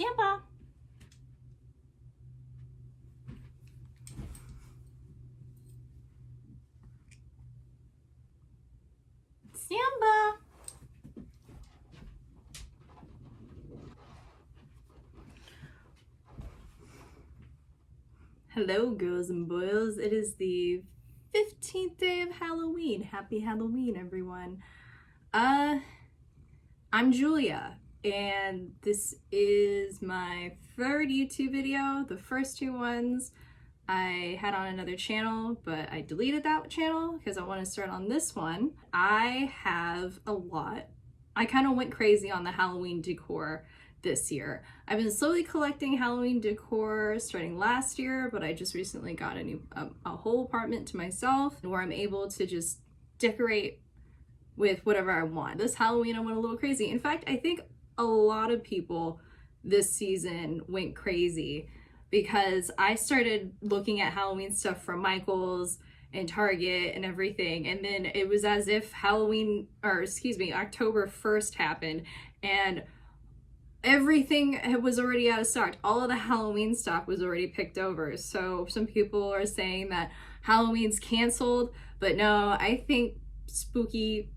Simba. Simba. Hello, girls and boys. It is the 15th day of Halloween. Happy Halloween, everyone. I'm Julia, and this is my third YouTube video. The first two ones I had on another channel, but I deleted that channel because I want to start on this one. I have a lot. I kind of went crazy on the Halloween decor this year. I've been slowly collecting Halloween decor starting last year, but I just recently got a whole apartment to myself where I'm able to just decorate with whatever I want. This Halloween I went a little crazy. In fact, I think a lot of people this season went crazy because I started looking at Halloween stuff from Michael's and Target and everything, and then it was as if October 1st happened and everything was already out of stock. All of the Halloween stock was already picked over. So some people are saying that Halloween's canceled, but no, I think spooky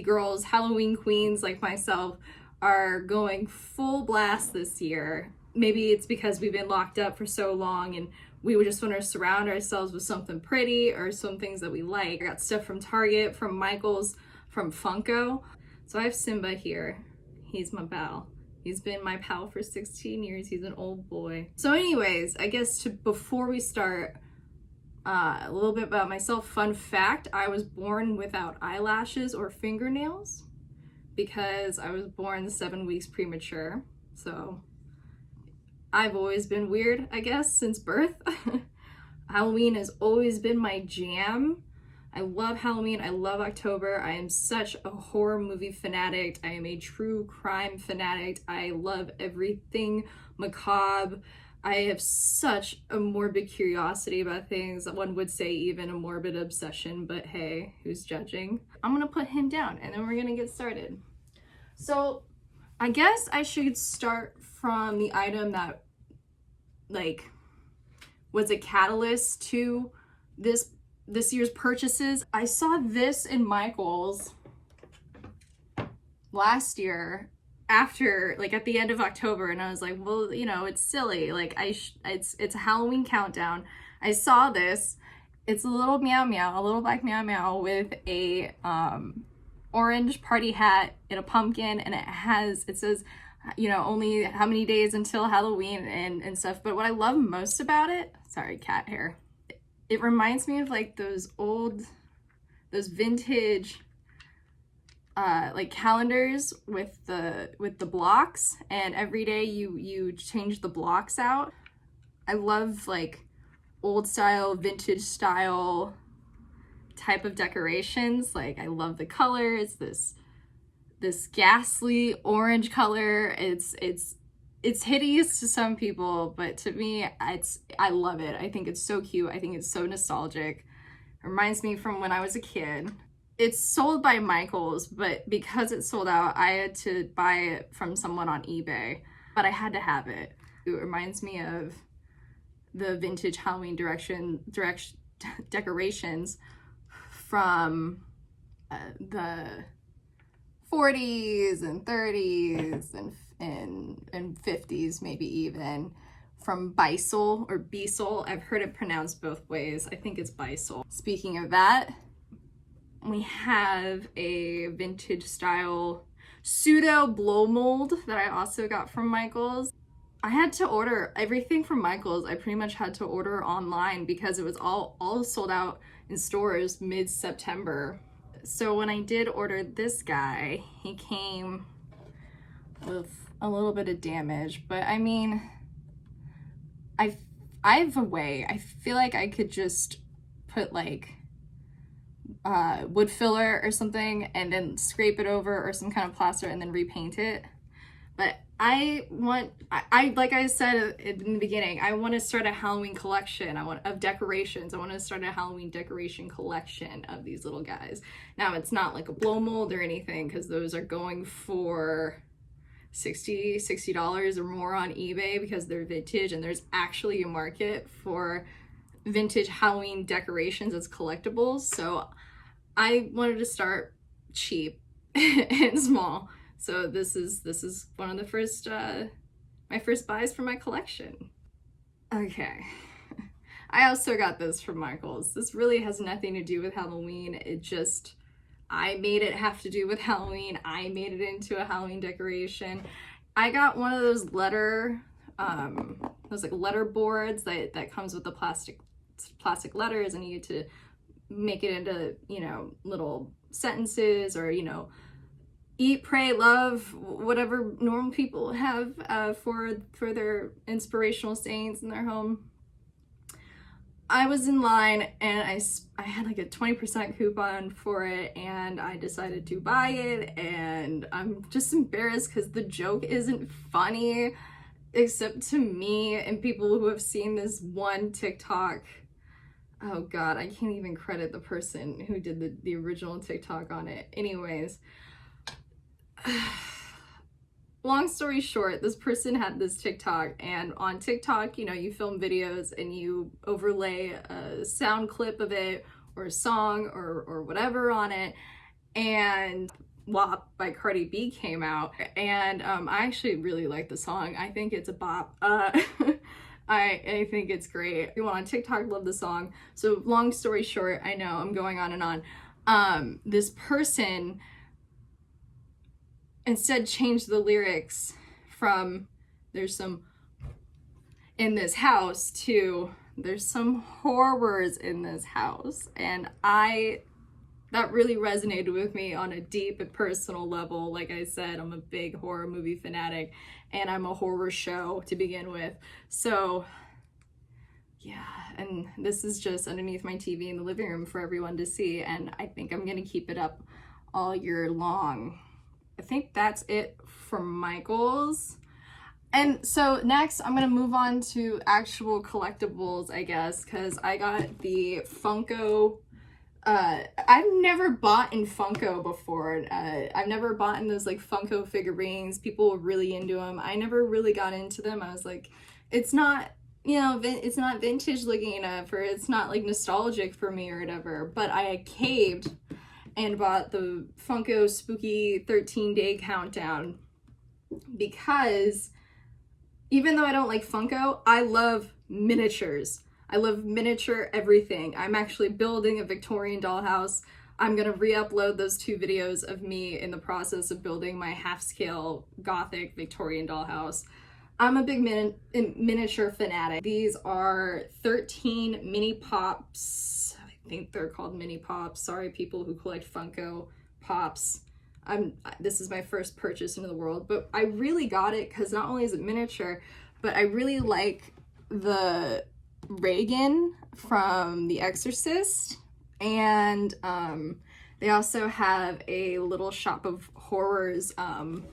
girls, Halloween queens like myself, are going full blast this year. Maybe it's because we've been locked up for so long and we just want to surround ourselves with something pretty or some things that we like. I got stuff from Target, from Michael's, from Funko. So I have Simba here. He's my pal. He's been my pal for 16 years. He's an old boy. So anyways, I guess before we start, a little bit about myself. Fun fact, I was born without eyelashes or fingernails because I was born 7 weeks premature. So I've always been weird, I guess, since birth. Halloween has always been my jam. I love Halloween. I love October. I am such a horror movie fanatic. I am a true crime fanatic. I love everything macabre. I have such a morbid curiosity about things. One would say even a morbid obsession, but hey, who's judging? I'm gonna put him down and then we're gonna get started. So I guess I should start from the item that was a catalyst to this year's purchases. I saw this in Michael's last year after, at the end of October, and I was like, well, it's silly. It's a Halloween countdown. I saw this. It's a little meow meow, a little black meow meow with a orange party hat and a pumpkin, and it says, only how many days until Halloween and stuff. But what I love most about it, sorry, cat hair, it reminds me of those vintage calendars with the blocks, and every day you change the blocks out. I love old style, vintage style type of decorations. I love the colors. This ghastly orange color. It's hideous to some people, but to me, I love it. I think it's so cute. I think it's so nostalgic. It reminds me from when I was a kid. It's sold by Michael's, but because it sold out, I had to buy it from someone on eBay, but I had to have it. It reminds me of the vintage Halloween decorations from the 40s and 30s and 50s, maybe even, from Beisel or Beisel. I've heard it pronounced both ways. I think it's Beisel. Speaking of that, we have a vintage style pseudo blow mold that I also got from Michael's. I had to order everything from Michael's. I pretty much had to order online because it was all sold out in stores mid-September. So when I did order this guy, he came with a little bit of damage, but I mean, I have a way. I feel like I could just put wood filler or something and then scrape it over, or some kind of plaster, and then repaint it. But I like I said in the beginning, I want to start a Halloween collection. Of decorations. I want to start a Halloween decoration collection of these little guys. Now, it's not like a blow mold or anything, because those are going for $60 or more on eBay because they're vintage, and there's actually a market for vintage Halloween decorations as collectibles. So I wanted to start cheap and small. So this is one of the first my first buys for my collection. Okay. I also got this from Michael's. This really has nothing to do with Halloween. It just, I made it have to do with Halloween. I made it into a Halloween decoration. I got one of those letter, those like letter boards that comes with the plastic letters, and you get to make it into, you know, little sentences, or, you know, eat, pray, love, whatever normal people have for their inspirational sayings in their home. I was in line and I had like a 20% coupon for it, and I decided to buy it, and I'm just embarrassed because the joke isn't funny except to me and people who have seen this one TikTok. Oh god, I can't even credit the person who did the original TikTok on it. Anyways, long story short, this person had this TikTok, and on TikTok, you know, you film videos and you overlay a sound clip of it or a song or whatever on it, and WAP by Cardi B came out, and I actually really like the song. I think it's a bop. I think it's great. Everyone on TikTok love the song. So long story short, I know I'm going on and on. This person instead changed the lyrics from "there's some in this house" to "there's some horrors in this house," and that really resonated with me on a deep and personal level. Like I said, I'm a big horror movie fanatic, and I'm a horror show to begin with. So yeah, and this is just underneath my TV in the living room for everyone to see, and I think I'm gonna keep it up all year long. I think that's it for Michael's. And so next I'm gonna move on to actual collectibles, I guess, because I got the Funko. I've never bought in Funko before. I've never bought in those like Funko figurines. People were really into them. I never really got into them. I was like, it's not, you know, it's not vintage looking enough, or it's not like nostalgic for me or whatever. But I caved and bought the Funko Spooky 13-Day Countdown, because even though I don't like Funko, I love miniatures. I love miniature everything. I'm actually building a Victorian dollhouse. I'm gonna re-upload those 2 videos of me in the process of building my half-scale Gothic Victorian dollhouse. I'm a big miniature fanatic. These are 13 mini pops. I think they're called mini pops. Sorry, people who collect Funko Pops. This is my first purchase into the world, but I really got it because not only is it miniature, but I really like the Reagan from The Exorcist, and they also have a Little Shop of Horrors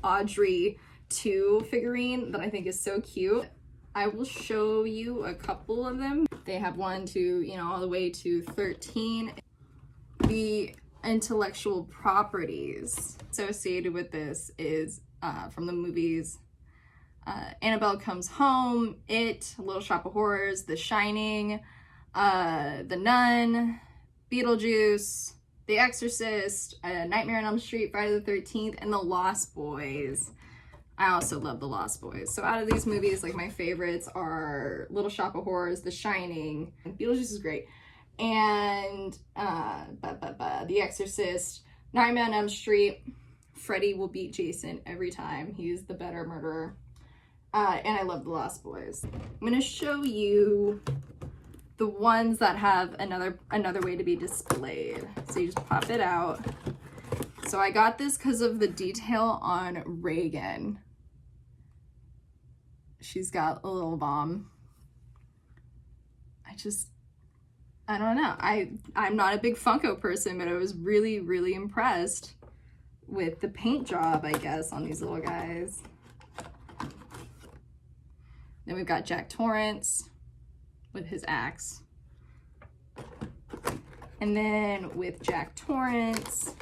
Audrey 2 figurine that I think is so cute. I will show you a couple of them. They have 1 to, you know, all the way to 13. The intellectual properties associated with this is from the movies Annabelle Comes Home, It, Little Shop of Horrors, The Shining, The Nun, Beetlejuice, The Exorcist, Nightmare on Elm Street, Friday the 13th, and The Lost Boys. I also love The Lost Boys. So out of these movies, like, my favorites are Little Shop of Horrors, The Shining, and Beetlejuice is great, and The Exorcist, Nightmare on Elm Street. Freddy will beat Jason every time. He's the better murderer. And I love The Lost Boys. I'm gonna show you the ones that have another way to be displayed. So you just pop it out. So I got this because of the detail on Reagan. She's got a little bomb. I don't know. I'm not a big Funko person, but I was really, really impressed with the paint job, I guess, on these little guys. Then we've got Jack Torrance with his axe. And then with Jack Torrance,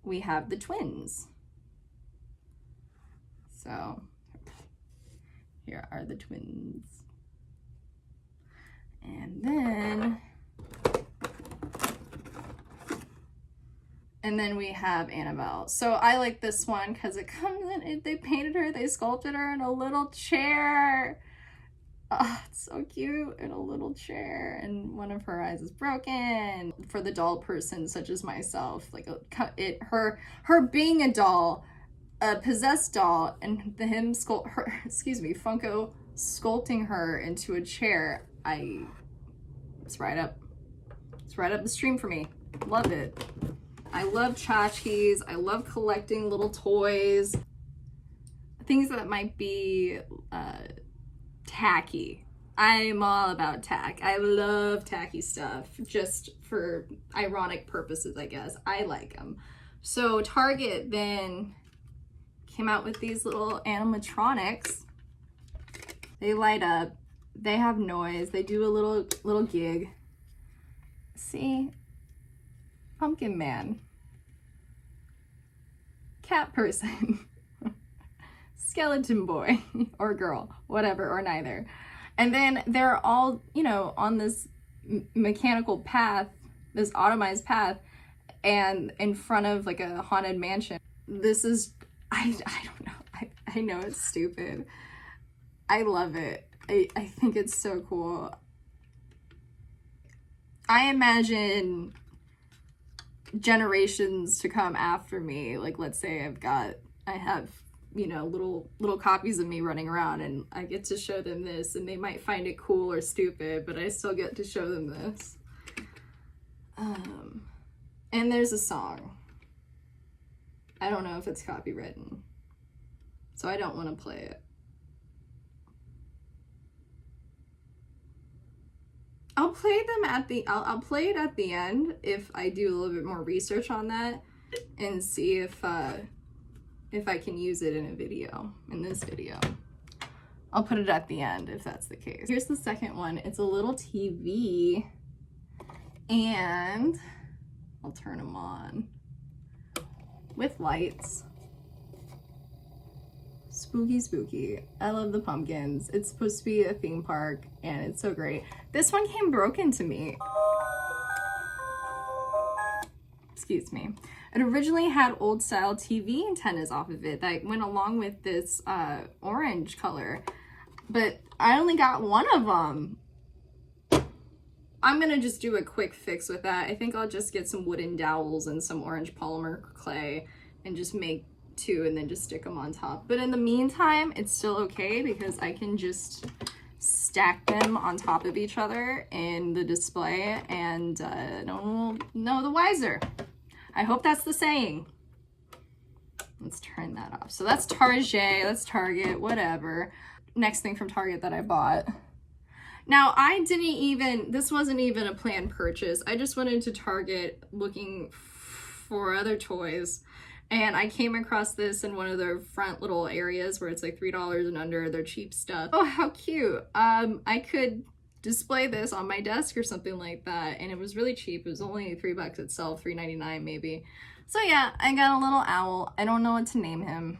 we have the twins. So here are the twins. And then we have Annabelle. So I like this one because it comes in, they painted her, they sculpted her in a little chair. Oh, it's so cute, in a little chair, and one of her eyes is broken. For the doll person such as myself, like her being a doll, a possessed doll, and Funko sculpting her into a chair, it's right up the stream for me. Love it. I love tchotchkes. I love collecting little toys, things that might be tacky. I'm all about tack. I love tacky stuff, just for ironic purposes, I guess. I like them. So Target then came out with these little animatronics. They light up, they have noise, they do a little gig. See? Pumpkin man. Cat person. Skeleton boy or girl, whatever, or neither. And then they're all, you know, on this mechanical path, this automized path, and in front of like a haunted mansion. This is, I don't know. I know it's stupid. I love it. I think it's so cool. I imagine generations to come after me, like let's say I have, you know, little copies of me running around, and I get to show them this, and they might find it cool or stupid, but I still get to show them this. And there's a song. I don't know if it's copywritten, so I don't want to play it. I'll play them I'll play it at the end if I do a little bit more research on that and see if I can use it in a video, in this video. I'll put it at the end if that's the case. Here's the second one. It's a little TV, and I'll turn them on with lights. Spooky, spooky. I love the pumpkins. It's supposed to be a theme park, and it's so great. This one came broken to me. Excuse me. It originally had old style TV antennas off of it that went along with this orange color, but I only got one of them. I'm gonna just do a quick fix with that. I think I'll just get some wooden dowels and some orange polymer clay and just make two and then just stick them on top. But in the meantime, it's still okay because I can just stack them on top of each other in the display, and no one will know the wiser. I hope that's the saying. Let's turn that off. So that's Target, that's Target, whatever. Next thing from Target that I bought. Now, this wasn't even a planned purchase. I just went into Target looking for other toys, and I came across this in one of their front little areas where it's like $3 and under, their cheap stuff. Oh, how cute. I could display this on my desk or something like that, and it was really cheap. It was only $3 itself, $3.99 maybe. So yeah, I got a little owl. I don't know what to name him.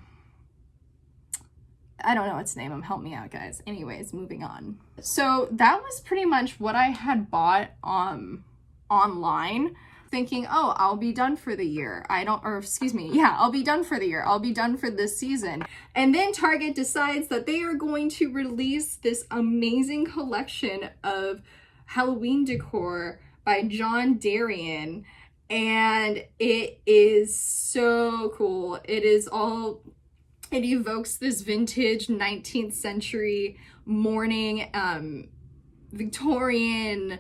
Help me out, guys. Anyways, moving on. So that was pretty much what I had bought online, thinking, oh, I'll be done for the year. I'll be done for the year. I'll be done for this season. And then Target decides that they are going to release this amazing collection of Halloween decor by John Darien. And it is so cool. It evokes this vintage 19th century morning, Victorian,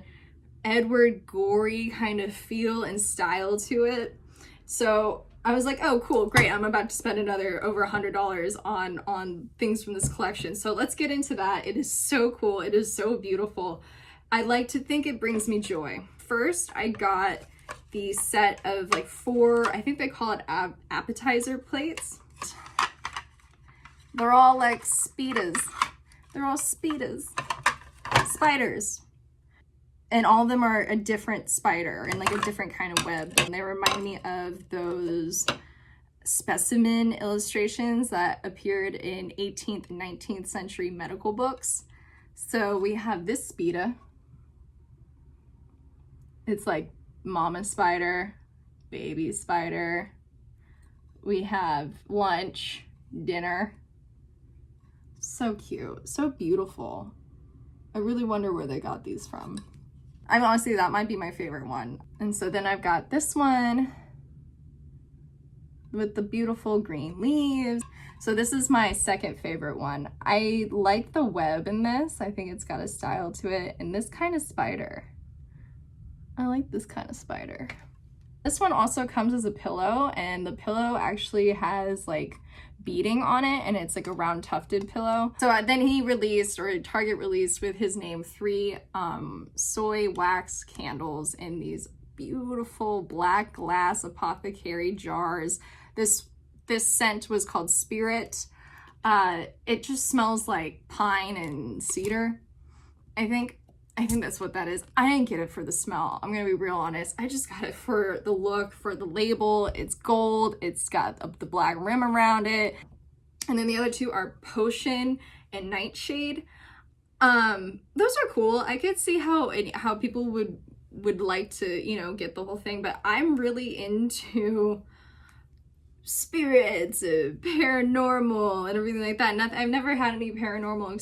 Edward Gorey kind of feel and style to it. So I was like, oh, cool, great. I'm about to spend another over $100 on things from this collection. So let's get into that. It is so cool. It is so beautiful. I like to think it brings me joy. First, I got the set of like 4, I think they call it appetizer plates. They're all like spidas. They're all spidas. Spiders. And all of them are a different spider and like a different kind of web. And they remind me of those specimen illustrations that appeared in 18th and 19th century medical books. So we have this Spida. It's like mama spider, baby spider. We have lunch, dinner. So cute, so beautiful. I really wonder where they got these from. I'm honestly, that might be my favorite one. And so then I've got this one with the beautiful green leaves. So this is my second favorite one. I like the web in this. I think it's got a style to it. And this kind of spider. I like this kind of spider. This one also comes as a pillow, and the pillow actually has like beading on it, and it's like a round tufted pillow. So then he released, or Target released with his name, 3 soy wax candles in these beautiful black glass apothecary jars. This scent was called Spirit. It just smells like pine and cedar. I think that's what that is. I didn't get it for the smell. I'm gonna be real honest. I just got it for the look, for the label. It's gold. It's got the black rim around it. And then the other 2 are Potion and Nightshade. Those are cool. I could see how people would like to, you know, get the whole thing, but I'm really into spirits, paranormal, and everything like that. I've never had any paranormal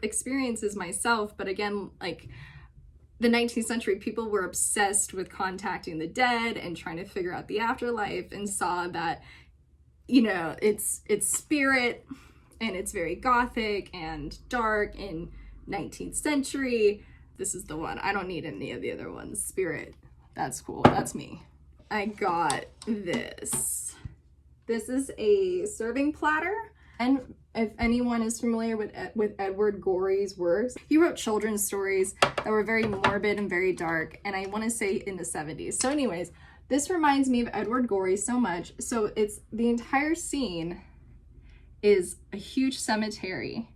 experiences myself, but again, like the 19th century, people were obsessed with contacting the dead and trying to figure out the afterlife, and saw that, you know, it's spirit, and it's very gothic and dark in 19th century. This is the one. I don't need any of the other ones. Spirit, that's cool. That's me. I got this. This is a serving platter, and if anyone is familiar with Edward Gorey's works, he wrote children's stories that were very morbid and very dark, and I want to say in the 70s. So anyways, this reminds me of Edward Gorey so much. So it's the entire scene is a huge cemetery,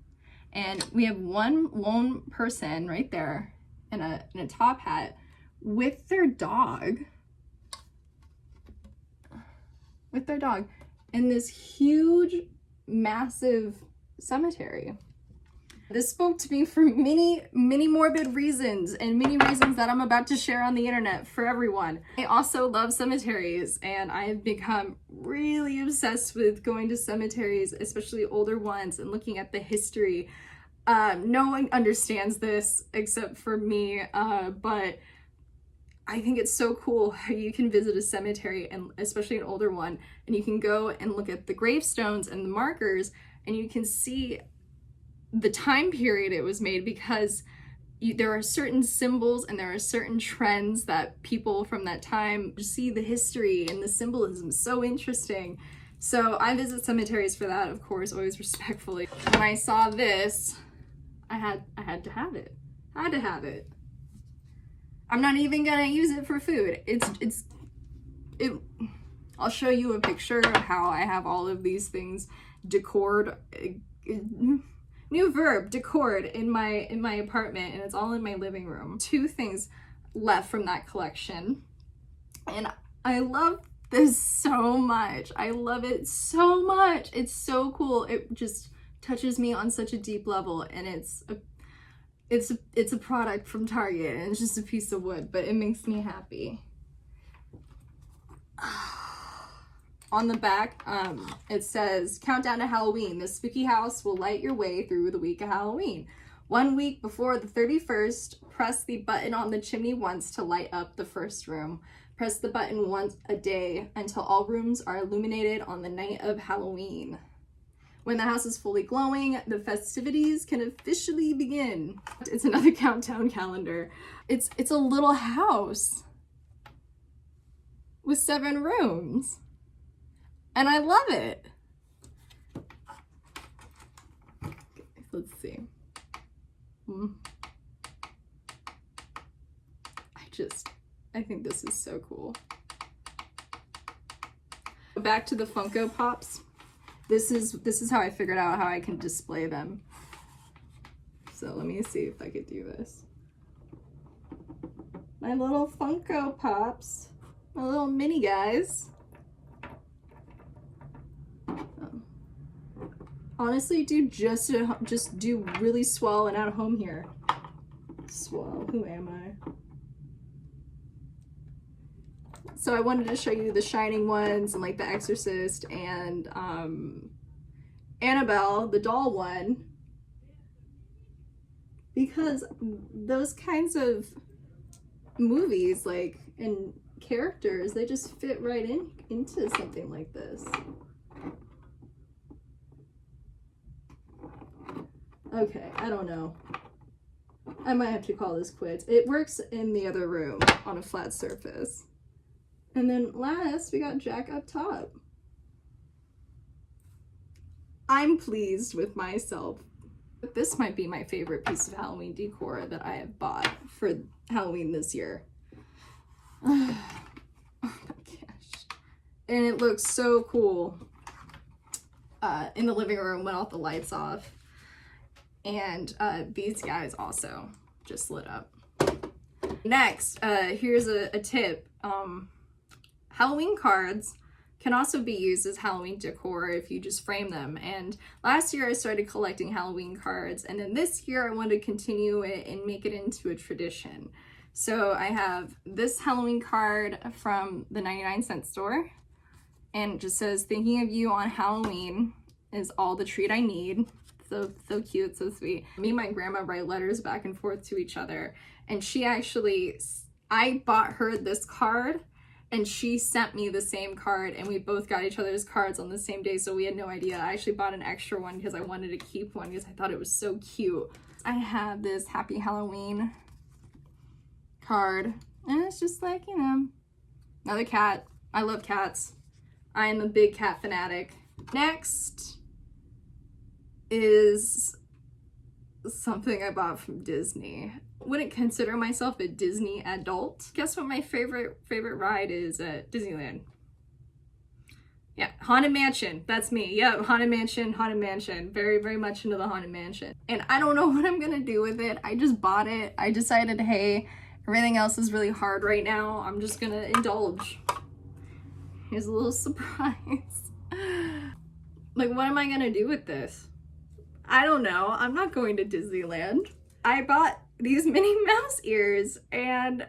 and we have one lone person right there in a top hat with their dog. In this huge, massive cemetery. This spoke to me for many, many morbid reasons, and many reasons that I'm about to share on the internet for everyone. I also love cemeteries, and I've become really obsessed with going to cemeteries, especially older ones, and looking at the history. No one understands this except for me, but I think it's so cool how you can visit a cemetery, and especially an older one, and you can go and look at the gravestones and the markers, and you can see the time period it was made, because there are certain symbols and there are certain trends that people from that time see. The history and the symbolism is so interesting. So I visit cemeteries for that, of course, always respectfully. When I saw this, I had to have it. I had to have it. I'm not even gonna use it for food. I'll show you a picture of how I have all of these things decored. New verb, decored in my apartment, and it's all in my living room. 2 things left from that collection, and I love this so much. I love it so much. It's so cool. It just touches me on such a deep level, and it's a product from Target, and it's just a piece of wood, but it makes me happy. On the back, it says, "Countdown to Halloween. The spooky house will light your way through the week of Halloween. 1 week before the 31st, press the button on the chimney once to light up the first room. Press the button once a day until all rooms are illuminated on the night of Halloween. When the house is fully glowing, the festivities can officially begin." It's another countdown calendar. It's a little house with 7 rooms, and I love it. Let's see. I think this is so cool. Back to the Funko Pops. This is how I figured out how I can display them. So let me see if I could do this. My little Funko Pops, my little mini guys. Honestly, dude, just do really swell and at home here. Swell, who am I? So I wanted to show you the Shining ones and like the Exorcist and Annabelle, the doll one, because those kinds of movies, like, and characters, they just fit right into something like this. Okay, I don't know. I might have to call this quits. It works in the other room on a flat surface. And then last, we got Jack up top. I'm pleased with myself. This might be my favorite piece of Halloween decor that I have bought for Halloween this year. Oh my gosh. And it looks so cool in the living room when all the lights off. And these guys also just lit up. Next, here's a tip. Halloween cards can also be used as Halloween decor if you just frame them. And last year I started collecting Halloween cards, and then this year I wanted to continue it and make it into a tradition. So I have this Halloween card from the 99-cent store, and it just says, "Thinking of you on Halloween is all the treat I need." So cute, so sweet. Me and my grandma write letters back and forth to each other, and I bought her this card and she sent me the same card, and we both got each other's cards on the same day, so we had no idea. I actually bought an extra one because I wanted to keep one because I thought it was so cute. I have this Happy Halloween card, and it's just like, you know, another cat. I love cats. I am a big cat fanatic. Next is something I bought from Disney. Wouldn't consider myself a Disney adult. Guess what my favorite ride is at Disneyland? Yeah, Haunted Mansion. That's me. Yeah, Haunted Mansion, Haunted Mansion. Very, very much into the Haunted Mansion. And I don't know what I'm gonna do with it. I just bought it. I decided, hey, everything else is really hard right now. I'm just gonna indulge. Here's a little surprise. Like, what am I gonna do with this? I don't know. I'm not going to Disneyland. I bought these Minnie Mouse ears, and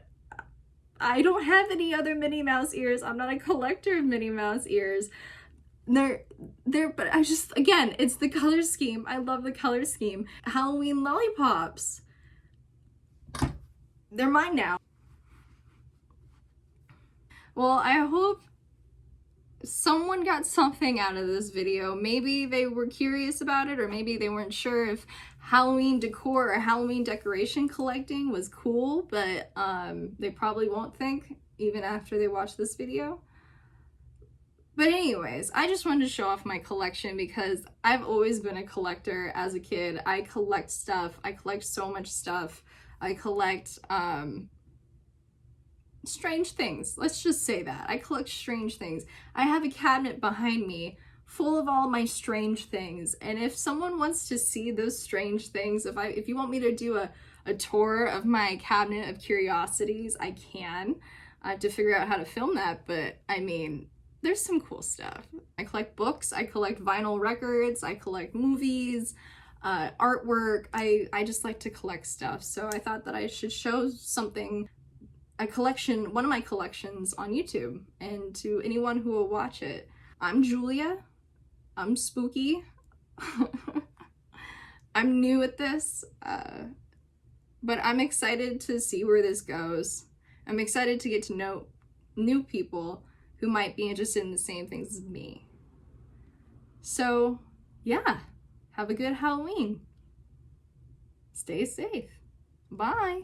I don't have any other Minnie Mouse ears. I'm not a collector of Minnie Mouse ears. But I just, again, it's the color scheme. I love the color scheme. Halloween lollipops. They're mine now. Well, I hope someone got something out of this video. Maybe they were curious about it, or maybe they weren't sure if Halloween decor or Halloween decoration collecting was cool, but they probably won't think even after they watch this video. But anyways, I just wanted to show off my collection because I've always been a collector as a kid. I collect stuff. I collect so much stuff. I collect strange things. Let's just say that. I collect strange things. I have a cabinet behind me full of all my strange things, and if someone wants to see those strange things, if you want me to do a tour of my cabinet of curiosities, I can. I have to figure out how to film that, but I mean, there's some cool stuff. I collect books, I collect vinyl records, I collect movies, artwork. I just like to collect stuff, so I thought that I should show something, one of my collections on YouTube, and to anyone who will watch it. I'm Julia. I'm spooky. I'm new at this, but I'm excited to see where this goes. I'm excited to get to know new people who might be interested in the same things as me. So, yeah, have a good Halloween. Stay safe. Bye.